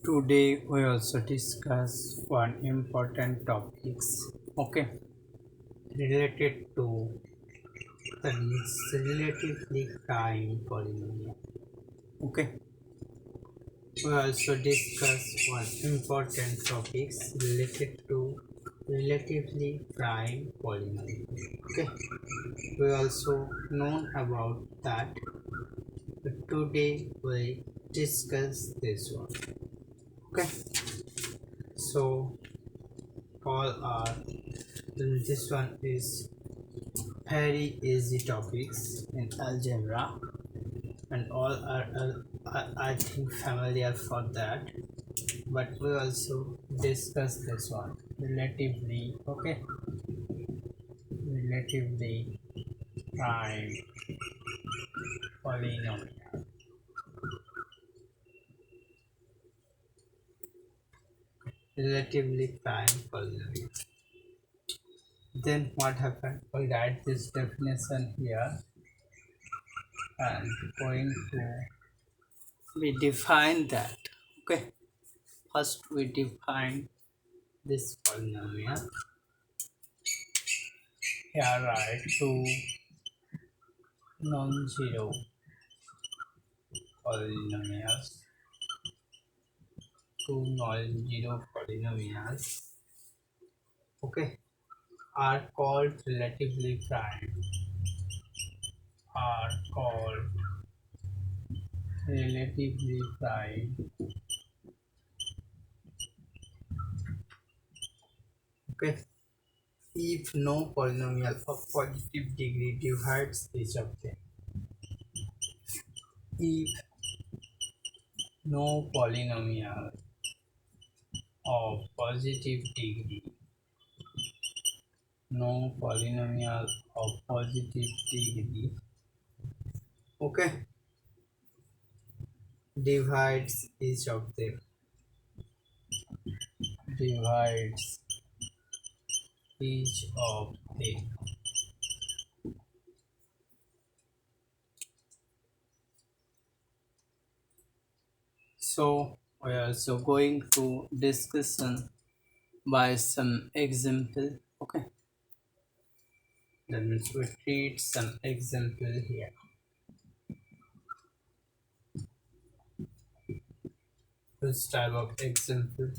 Today we also discuss one important topics, okay, related to the relatively prime polynomial. Okay, we also discuss one important topics related to relatively prime polynomial. Okay, we also know about that, but today we discuss this one. Okay, so all are this one is very easy topics in algebra and all are I think familiar for that, but we also discuss this one relatively, okay, relatively prime polynomial. Relatively prime polynomial. Then what happened? We write this definition here and going to we define that. Okay, first we define this polynomial. Here write two non-zero polynomials. Two non-zero polynomials, okay, are called relatively prime. Are called relatively prime. Okay, if no polynomial of positive degree divides each of them. If no polynomial of positive degree, no polynomial of positive degree, okay, divides each of them, divides each of them. So we are also going to discussion by some example. Okay, that means we treat some example here. Which type of example?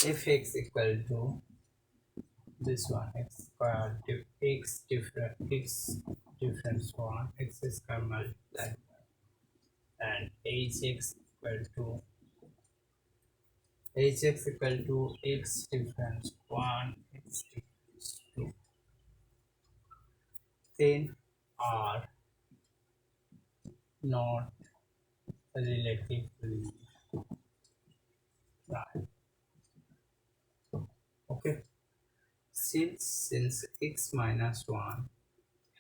If x equal to this one, x squared x difference one x square multiplied and hx equal to x difference 1 x difference 2, then are not relatively prime. Okay, since x minus 1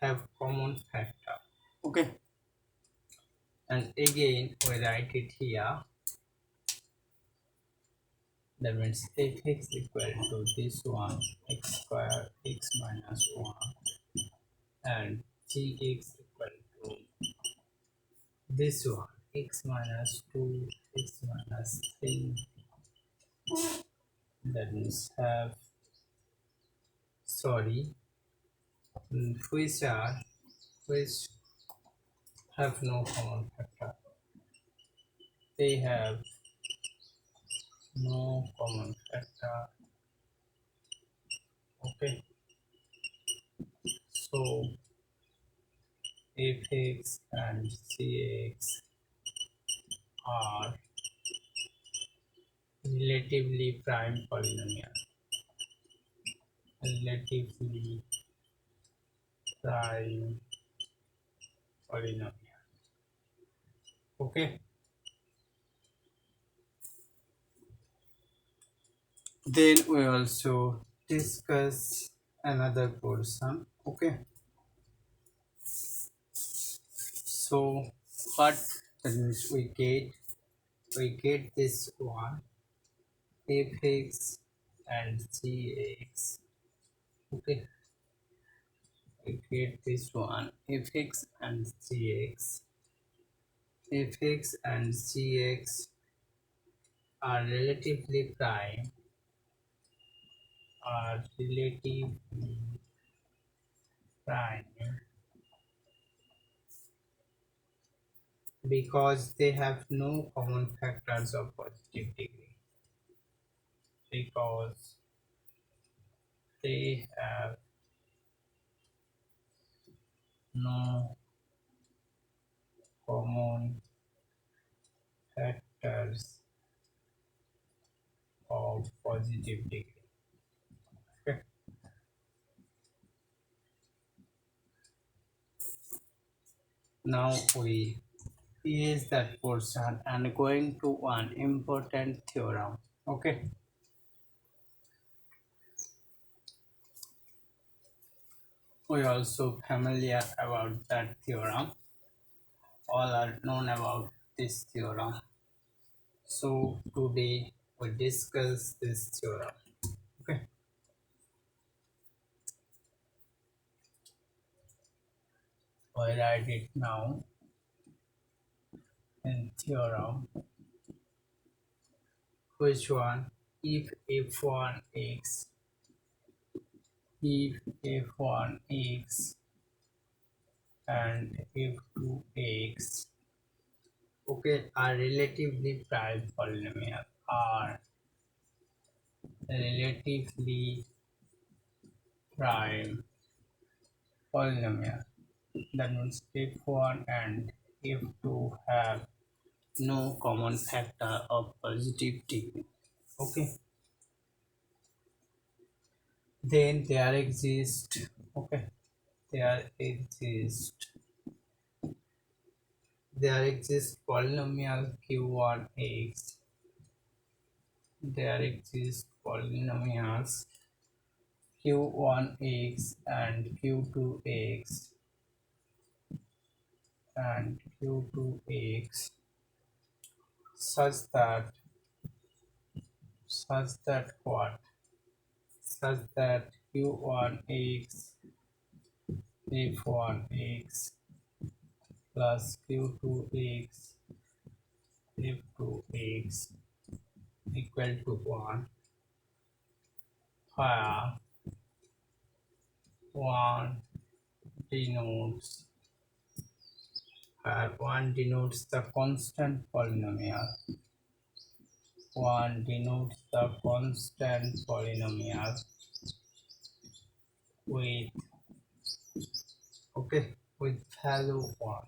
have common factor, okay, and again we write it here, that means if x equal to this one x square x minus 1 and gx equal to this one x minus 2 x minus 3, that means have sorry which are which have no common factor, they have no common factor. Okay, so if x and cx are relatively prime polynomial, relatively prime polynomial, okay, then we also discuss another portion. Okay, so what that means we get this one fx and gx, okay, we get this one fx and gx, fx and gx are relatively prime are relatively prime because they have no common factors of positive degree, because they have no common factors of positive degree. Okay. Now we is that portion and going to one important theorem. Okay, we also familiar about that theorem, all are known about this theorem. So today we discuss this theorem. Okay, I write it now in theorem. Which one? If f1x, if f1x and f2x, okay, are relatively prime polynomial, are relatively prime polynomial. That means f1 and f2 have no common factor of positive degree. Okay, then okay, there exist there exists polynomial q1x, there exist polynomials q1x and q2x and q2x such that what, such that q1x f1x plus q2x f2x equal to 1, where 1 denotes the constant polynomial, 1 denotes the constant polynomial with, okay, with value 1.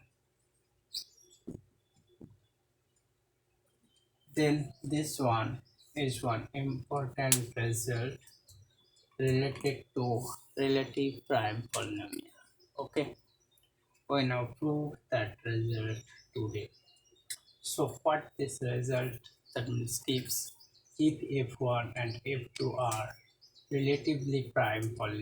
Then this one is one important result related to relative prime polynomial. Okay, we now prove that result today. So what this result, that means if f1 and f2 are relatively prime polynomial,